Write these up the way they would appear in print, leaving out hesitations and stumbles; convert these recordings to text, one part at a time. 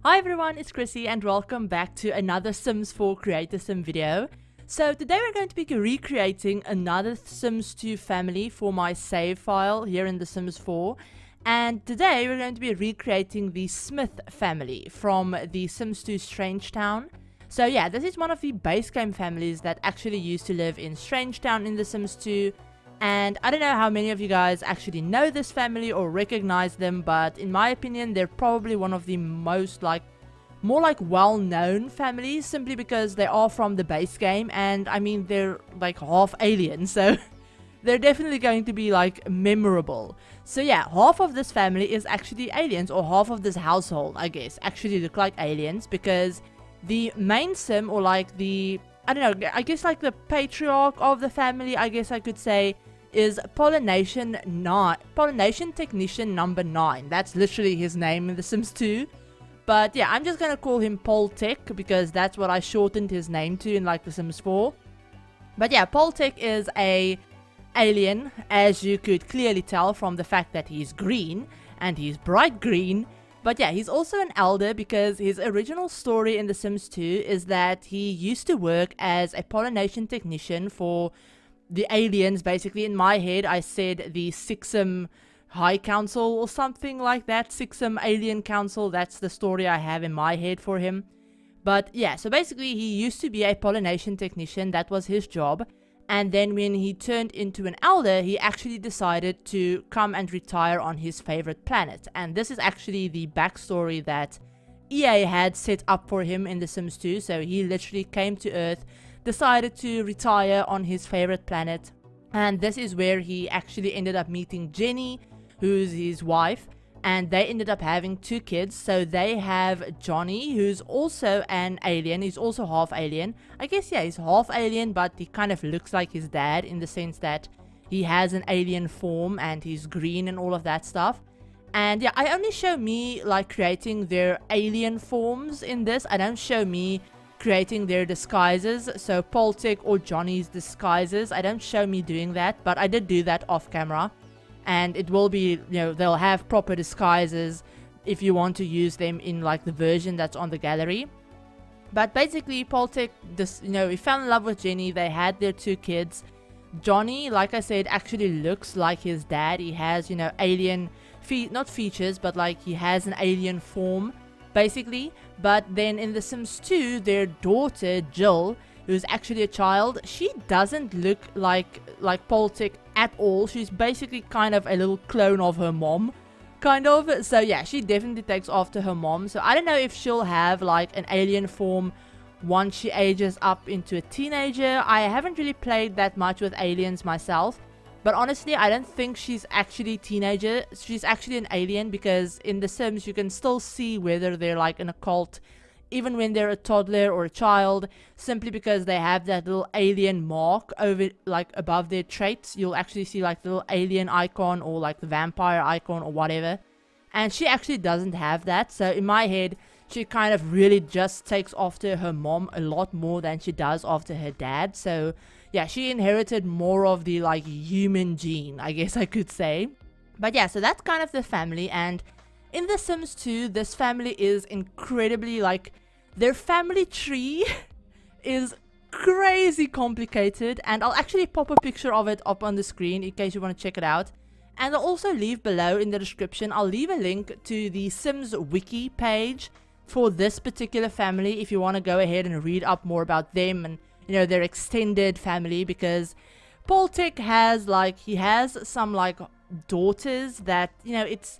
Hi everyone, it's Chrissie and welcome back to another Sims 4 Creator Sim video. So today we're going to be recreating another Sims 2 family for my save file here in the Sims 4. And today we're going to be recreating the Smith family from the Sims 2 Strangetown. So yeah, this is one of the base game families that actually used to live in Strangetown in the Sims 2. And I don't know how many of you guys actually know this family or recognize them, but in my opinion they're probably one of the most more well-known families, simply because they are from the base game, and I mean they're like half alien, so they're definitely going to be like memorable. So yeah, half of this family is actually aliens, or half of this household I guess actually look like aliens, because the main sim, or like the, I don't know, I guess like the patriarch of the family, I guess I could say, is Pollination Technician number 9. That's literally his name in The Sims 2. But yeah, I'm just gonna call him Poltech because that's what I shortened his name to in like The Sims 4. But yeah, Poltech is a alien, as you could clearly tell from the fact that he's green, and he's bright green. But yeah, he's also an elder because his original story in The Sims 2 is that he used to work as a pollination technician for the aliens. Basically, in my head I said the Sixum High Council or something like that. Sixum Alien Council, that's the story I have in my head for him. But yeah, so basically he used to be a pollination technician, that was his job. And then when he turned into an elder, he actually decided to come and retire on his favorite planet. And this is actually the backstory that EA had set up for him in The Sims 2. So he literally came to Earth, decided to retire on his favorite planet, and this is where he actually ended up meeting Jenny, who's his wife, and they ended up having 2 kids. So they have Johnny, who's also an alien. He's also half alien, I guess. Yeah, he's half alien, but he kind of looks like his dad in the sense that he has an alien form and he's green and all of that stuff. And yeah, I only show me like creating their alien forms in this. I don't show me creating their disguises, so Poltech or Johnny's disguises. I don't show me doing that, but I did do that off camera, and it will be, you know, they'll have proper disguises if you want to use them in like the version that's on the gallery. But basically Poltech, you know, he fell in love with Jenny. They had their 2 kids. Johnny, like I said, actually looks like his dad. He has, you know, alien not features, but like he has an alien form basically. But then in The Sims 2, their daughter Jill, who's actually a child, she doesn't look like Poltech at all. She's basically kind of a little clone of her mom, kind of. So yeah, she definitely takes after her mom. So I don't know if she'll have like an alien form once she ages up into a teenager. I haven't really played that much with aliens myself, but honestly, I don't think she's actually a teenager. She's actually an alien, because in The Sims you can still see whether they're like in a cult, even when they're a toddler or a child, simply because they have that little alien mark over, like above their traits. You'll actually see like the little alien icon, or like the vampire icon or whatever. And she actually doesn't have that. So in my head, she kind of really just takes after her mom a lot more than she does after her dad. So yeah, she inherited more of the like human gene, I guess I could say. But yeah, so that's kind of the family. And in The Sims 2, this family is incredibly, like, their family tree is crazy complicated, and I'll actually pop a picture of it up on the screen in case you want to check it out. And I'll also leave below in the description, I'll leave a link to the Sims wiki page for this particular family if you want to go ahead and read up more about them and, you know, their extended family. Because Poltech has like, he has some like daughters that, you know, it's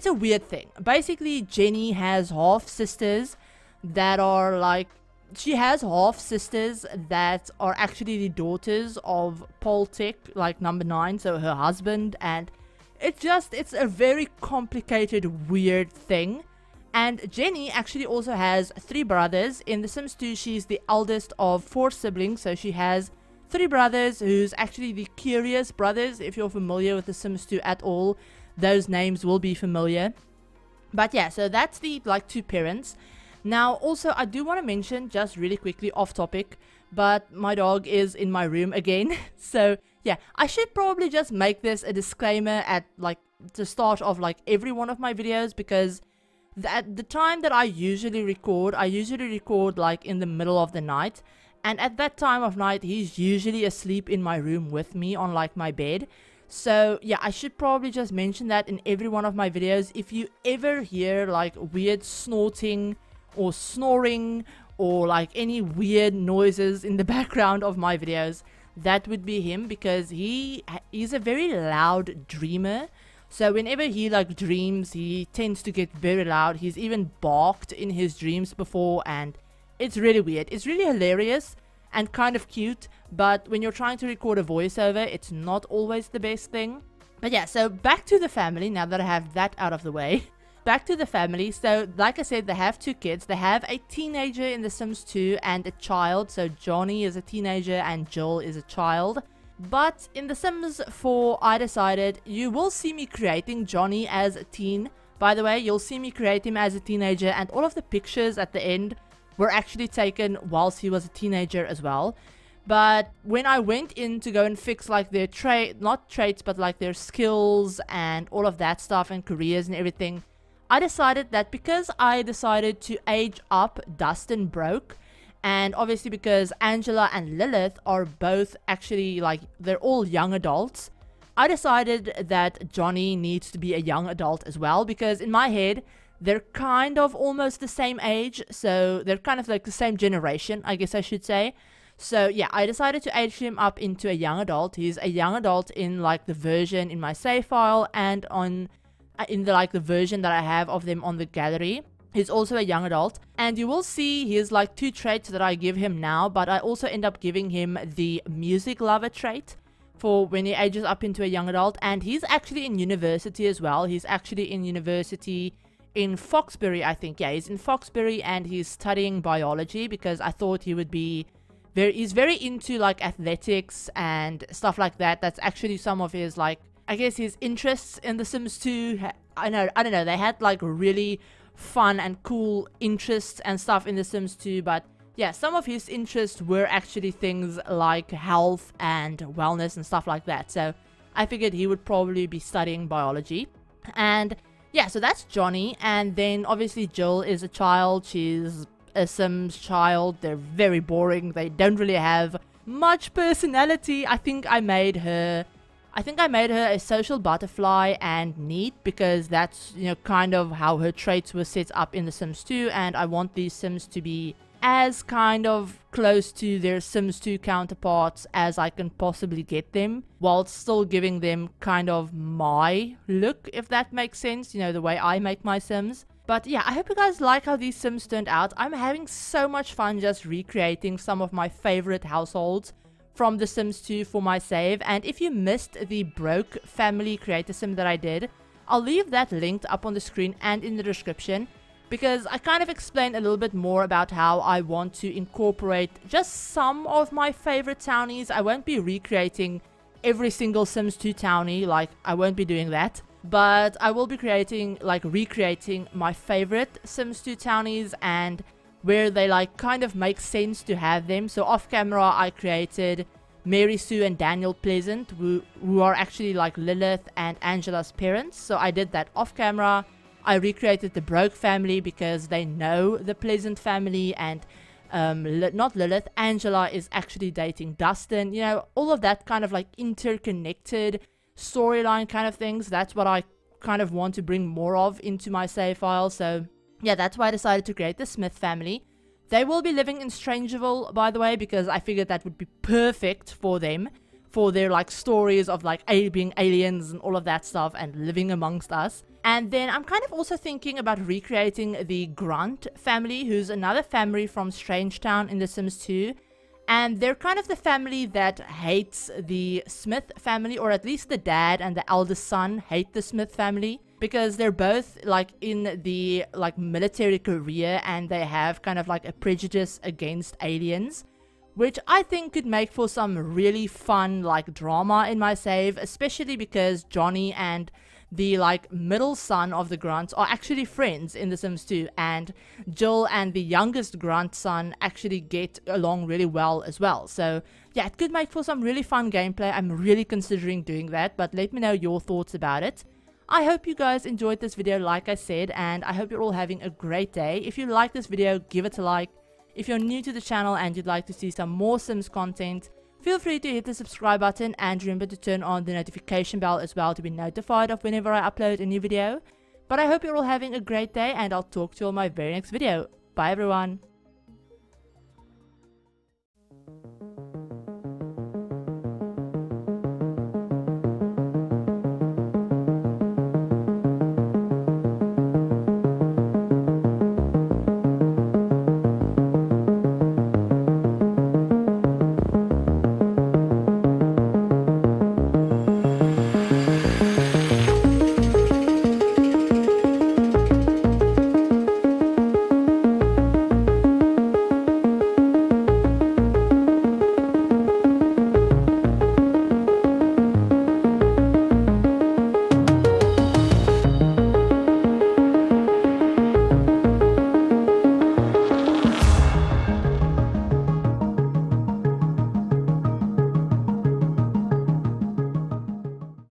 a weird thing. Basically, Jenny has half sisters that are like, she has half sisters that are actually the daughters of Poltech, like number 9, so her husband. And it's a very complicated, weird thing. And Jenny actually also has 3 brothers. In The Sims 2, she's the eldest of 4 siblings, so she has 3 brothers, who's actually the Curious brothers. If you're familiar with The Sims 2 at all, those names will be familiar. But yeah, so that's the like 2 parents. Now also, I do want to mention, just really quickly off topic, but my dog is in my room again. So yeah, I should probably just make this a disclaimer at like the start of like every one of my videos, because At the time that I usually record like in the middle of the night. And at that time of night, he's usually asleep in my room with me on like my bed. So yeah, I should probably just mention that in every one of my videos. If you ever hear like weird snorting or snoring or like any weird noises in the background of my videos, that would be him, because he's a very loud dreamer. So whenever he like dreams, he tends to get very loud. He's even barked in his dreams before, and it's really weird. It's really hilarious and kind of cute, but when you're trying to record a voiceover, it's not always the best thing. But yeah, so back to the family, now that I have that out of the way. Back to the family. So like I said, they have 2 kids. They have a teenager in The Sims 2 and a child. So Johnny is a teenager and Jill is a child. But in The Sims 4, I decided you will see me creating Johnny as a teen. By the way, you'll see me create him as a teenager, and all of the pictures at the end were actually taken whilst he was a teenager as well. But when I went in to go and fix like their not traits, but like their skills and all of that stuff and careers and everything, I decided that because I decided to age up Dustin Broke, and obviously because Angela and Lilith are both actually like, they're all young adults, I decided that Johnny needs to be a young adult as well, because in my head, they're kind of almost the same age, so they're kind of like the same generation, I guess I should say. So yeah, I decided to age him up into a young adult. He's a young adult in like the version in my save file and on in the like the version that I have of them on the gallery. He's also a young adult, and you will see he has like 2 traits that I give him now, but I also end up giving him the music lover trait for when he ages up into a young adult. And he's actually in university as well. He's actually in university in Foxbury, I think. Yeah, he's in Foxbury and he's studying biology, because I thought he would be he's very into like athletics and stuff like that. That's actually some of his like, I guess, his interests in The Sims 2. I don't know, they had like really fun and cool interests and stuff in The Sims 2, but yeah, some of his interests were actually things like health and wellness and stuff like that. So I figured he would probably be studying biology. And yeah, so that's Johnny. And then obviously Jill is a child. She's a Sims child. They're very boring. They don't really have much personality. I think I made her a social butterfly and neat, because that's, you know, kind of how her traits were set up in The Sims 2, and I want these Sims to be as kind of close to their Sims 2 counterparts as I can possibly get them, while still giving them kind of my look, if that makes sense, you know, the way I make my Sims. But yeah, I hope you guys like how these Sims turned out. I'm having so much fun just recreating some of my favorite households from The Sims 2 for my save. And if you missed the Broke family creator sim that I did, I'll leave that linked up on the screen and in the description, because I kind of explained a little bit more about how I want to incorporate just some of my favorite townies. I won't be recreating every single Sims 2 townie, like I won't be doing that, but I will be recreating my favorite Sims 2 townies and where they like kind of make sense to have them. So off camera I created Mary Sue and Daniel Pleasant, who are actually like Lilith and Angela's parents. So I did that off camera. I recreated the Broke family because they know the Pleasant family, and not Lilith, Angela is actually dating Dustin. You know, all of that kind of like interconnected storyline kind of things. That's what I kind of want to bring more of into my save file. So yeah, that's why I decided to create the Smith family. They will be living in Strangerville, by the way, because I figured that would be perfect for them, for their like stories of like being aliens and all of that stuff and living amongst us. And then I'm kind of also thinking about recreating the Grunt family, who's another family from Strangetown in The Sims 2. And they're kind of the family that hates the Smith family, or at least the dad and the eldest son hate the Smith family, because they're both like in the like military career and they have kind of like a prejudice against aliens, which I think could make for some really fun like drama in my save, especially because Johnny and the like middle son of the Grunts are actually friends in The Sims 2, and Jill and the youngest Grunt son actually get along really well as well. So yeah, it could make for some really fun gameplay. I'm really considering doing that, but let me know your thoughts about it. I hope you guys enjoyed this video like I said, and I hope you're all having a great day. If you like this video, give it a like. If you're new to the channel and you'd like to see some more Sims content, feel free to hit the subscribe button and remember to turn on the notification bell as well to be notified of whenever I upload a new video. But I hope you're all having a great day, and I'll talk to you on my very next video. Bye everyone.